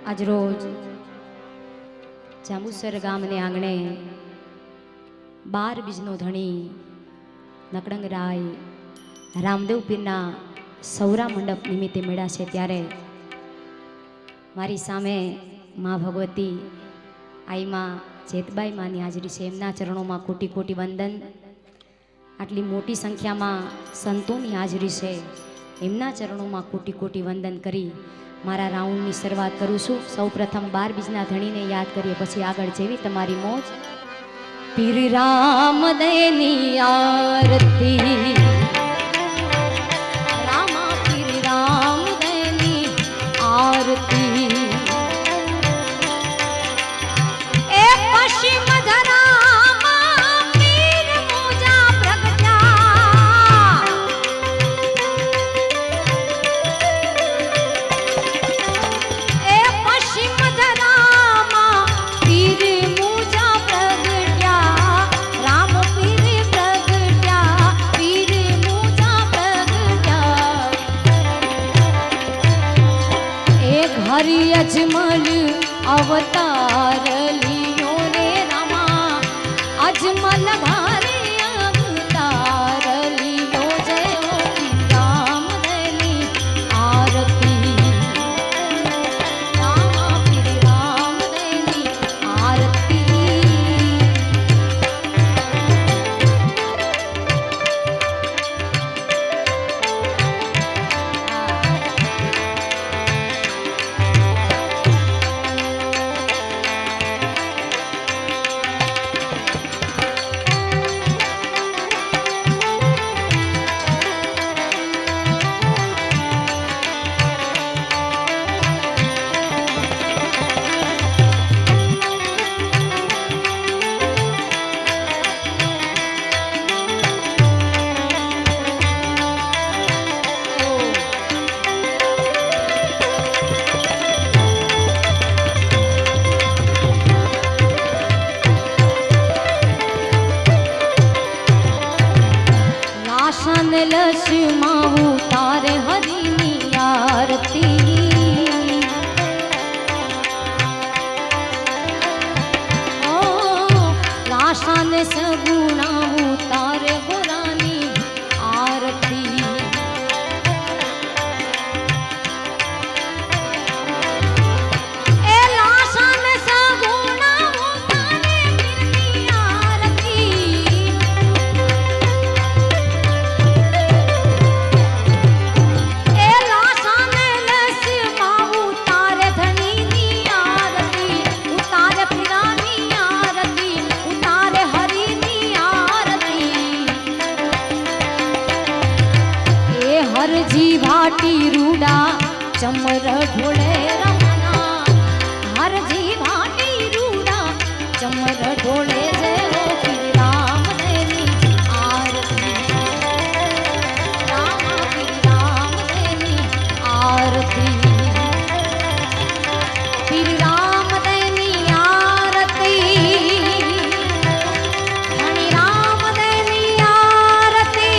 આજ રોજ જાંબુસર ગામને આંગણે 12 બીજનો ધણી નકડંગ રાય રામદેવ પીરના સૌરા મંડપ નિમિત્તે મળ્યા છે ત્યારે મારી સામે માં ભગવતી આઈમાં જેતબાઈ માની હાજરી છે। એમના ચરણોમાં કોટી કોટી વંદન। આટલી મોટી સંખ્યામાં સંતોની હાજરી છે, એમના ચરણોમાં કોટી કોટી વંદન કરી મારા રાઉન્ડની શરૂઆત કરું છું। સૌ પ્રથમ 12 બીજના ધણીને યાદ કરીએ, પછી આગળ જેવી તમારી મોજ। પીર રામદયની આરતી, રામા પીર રામદયની આરતી। એ પશ્ચિમ ધરામાં પીર મોજા પ્રગટ્યા, એ પશ્ચિમ ધરામાં પીર મોજા પ્રગટ્યા, રામ પીર પ્રગટ્યા, પીર મોજા પ્રગટ્યા। એક હરિ અજમલ અવતાર लियो रे रामा, अजमल भारे अवतार लियो। जय हो राम दयनी आरती, रामा पीर राम दयनी आरती। लक्ष्माऊ तारे हरिनी आरती, ओ लाशान सगुणाऊ तारे गोरानी आरती। ए लाशान सगुणाऊ तारे पीरनी आरती, हरजी भाटी रूडा चमर ढोले रमना, हरजी भाटी रूडा चमर ढोले। जय हो पीर रामदयनी आरती, रामा पीर रामदयनी आरती, पीर रामदयनी आरती, धनी रामदयनी आरती,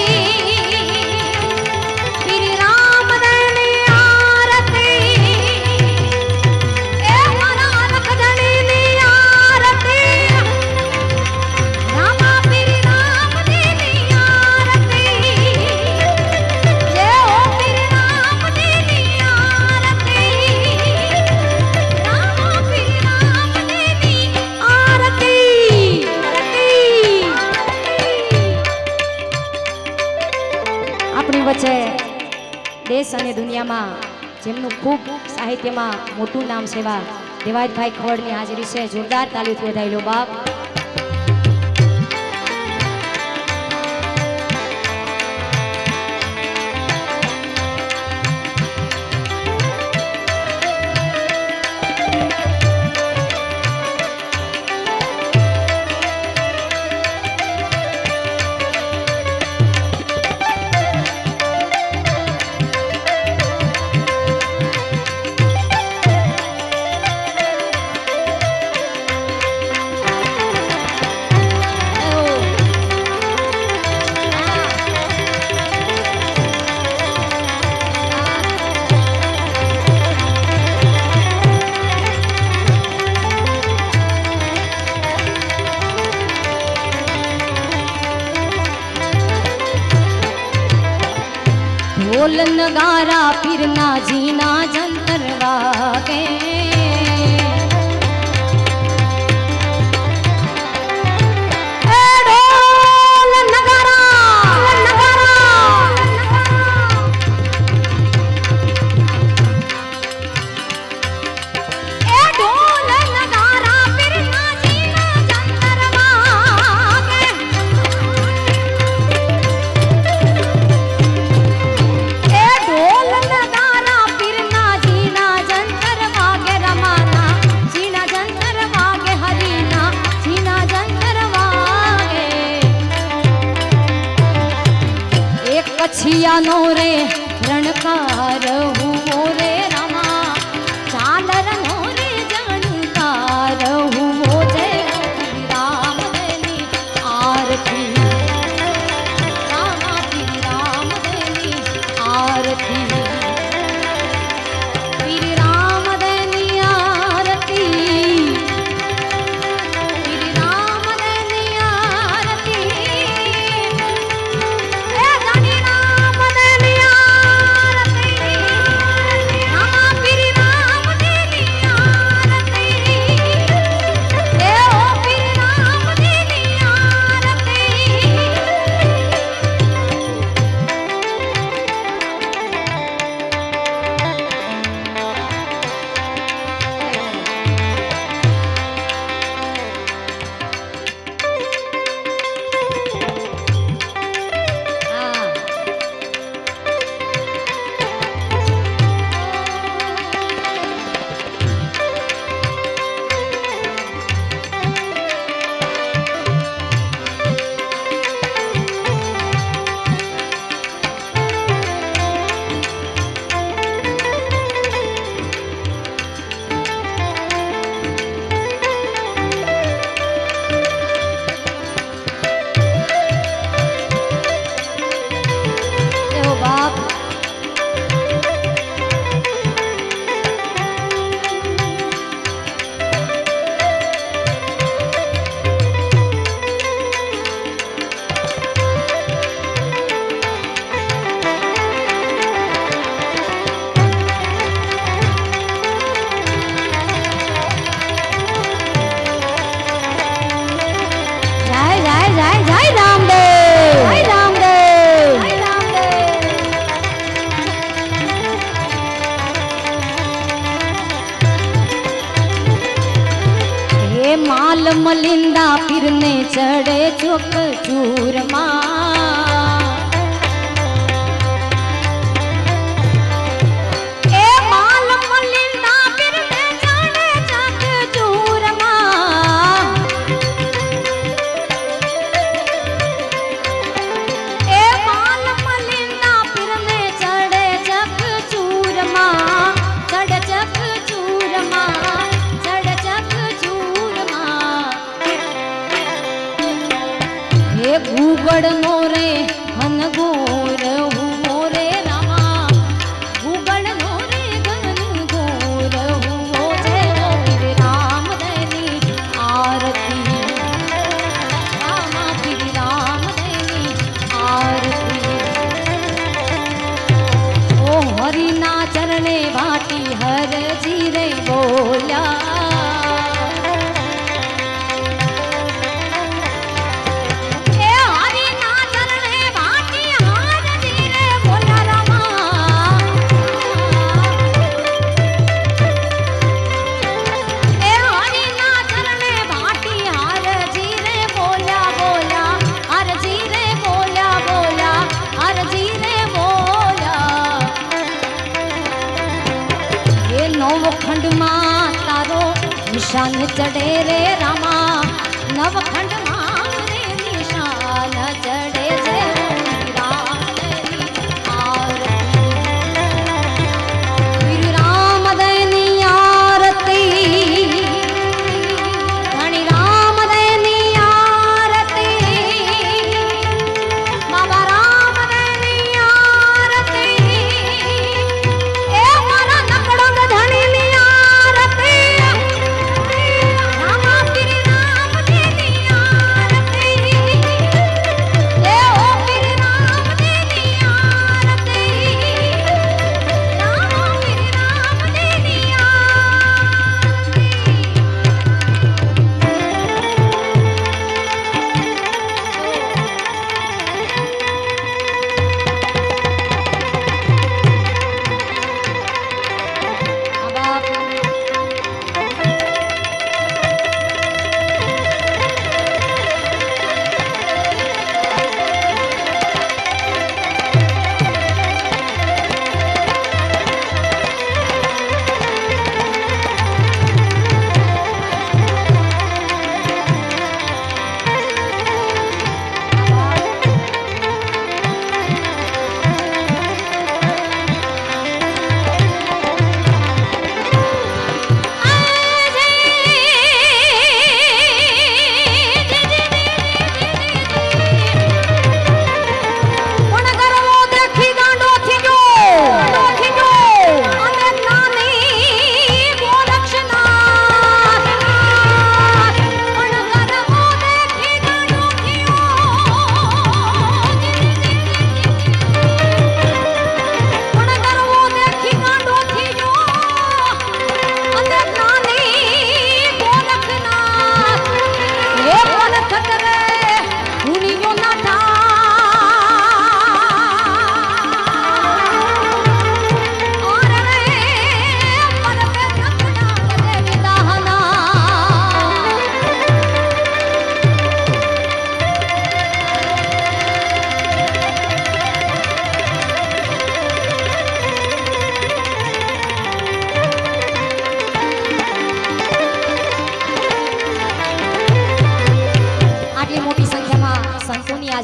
पीर रामदयनी आरती। ए मारा रखधणीनी आरती, रामा पीर रामदयनी आरती। जय हो पीर रामदयनी आरती, रामा पीर रामदयनी आरती। આપણી વચ્ચે દેશ અને દુનિયામાં જેમનું ખૂબ સાહિત્યમાં મોટું નામ છે એવા દેવાયતભાઈ ખવડની હાજરી છે। જોરદાર તાલીઓથી વધાવી લો બાપ। नगारा पीरना जीना जंतर वागे छिया नो रे रणकार हुओ रे रामा चांदर नो रे जानकार हुओ जय राम देनी आरती रामा श्री राम देनी आरती श्री राम देनी आरती श्री राम देनी आरती माल मलिंदा फिरने चढ़े चुक चूरमा ए माल मलिंदा फिरने चढ़े चुक चूरमा ए माल मलिंदा फिरने चढ़े चक चूरमा चढ़ चक चूरमा गुगड़ नोरे घन घोर हुओ रे रामा गुगड़ नोरे घन घोर हुओ जय श्री राम देनी आरती रामा श्री राम देनी आरती ओ हरि ना चरणे भाटी हर जीरे बोल्या नवखंड मां तारो निशान चढ़े रे रामा नवखंड मां रे निशान चढ़े जय राम देनी आरती श्री राम देनी आरती धनी राम देनी आरती बाबा राम देनी आरती ए मारा नकड़ो धनी रामा श्री राम देनी आरती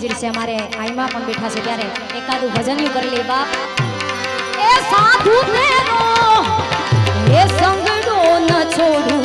हाजिर से हमारे आईमा पण बैठा से त्यारे एकादू भजन कर ले बाप। ए साधु तेरो ए संगडो न छोड़ू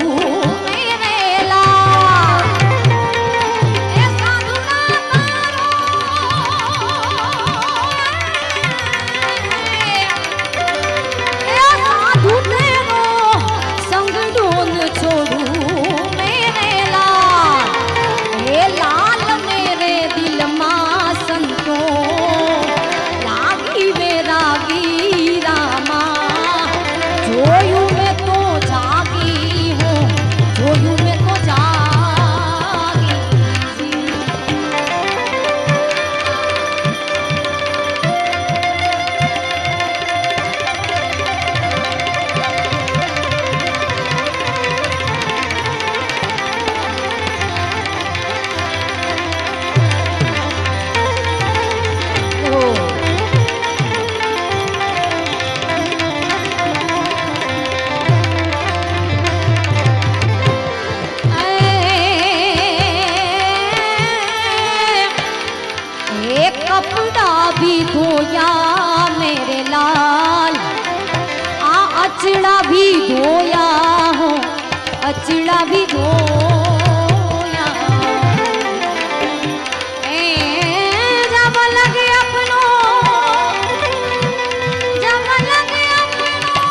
भी धोया मेरे लाल अचड़ा भी धोया हो अचड़ा भी धोया जब लगे अपनों जब लगे अपनों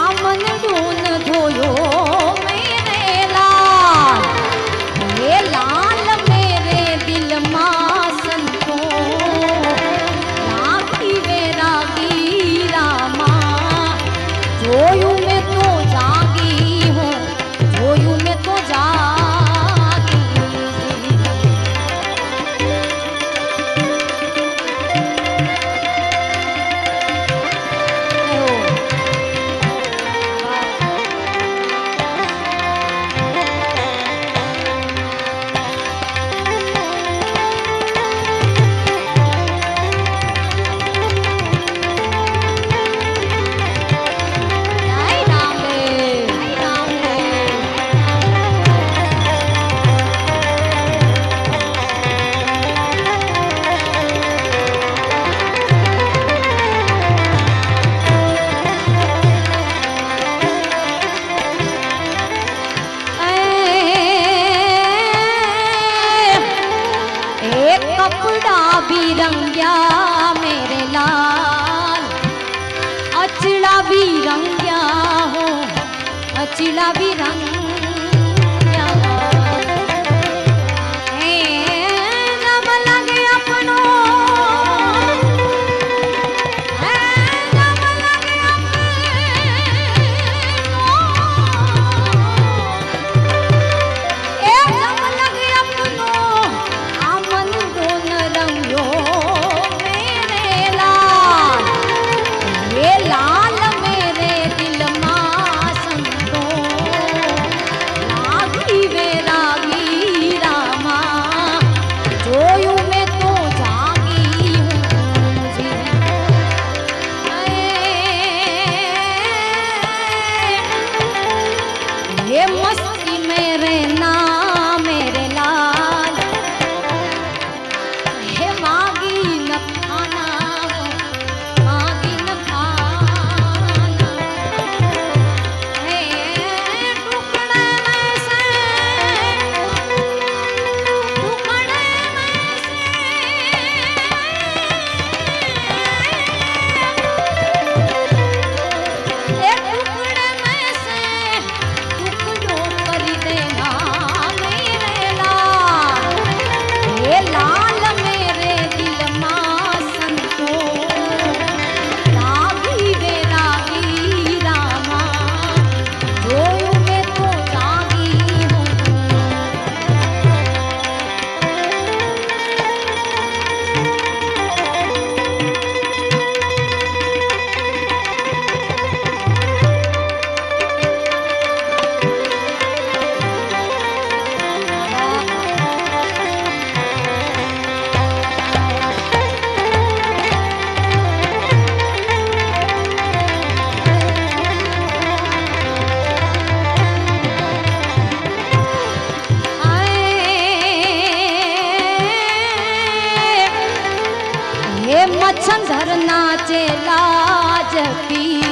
आमन ढूंढ धोयो भी रंग्या मेरे लाल अचड़ा भी रंग्या हो अचड़ा भी रंग्या जब लगे अपनों जब लगे जब लगे अपनों आमन दोन रंगो मेरे लाल ये लाल मेरे दिल मां संतो छंदर नाचे लाज पी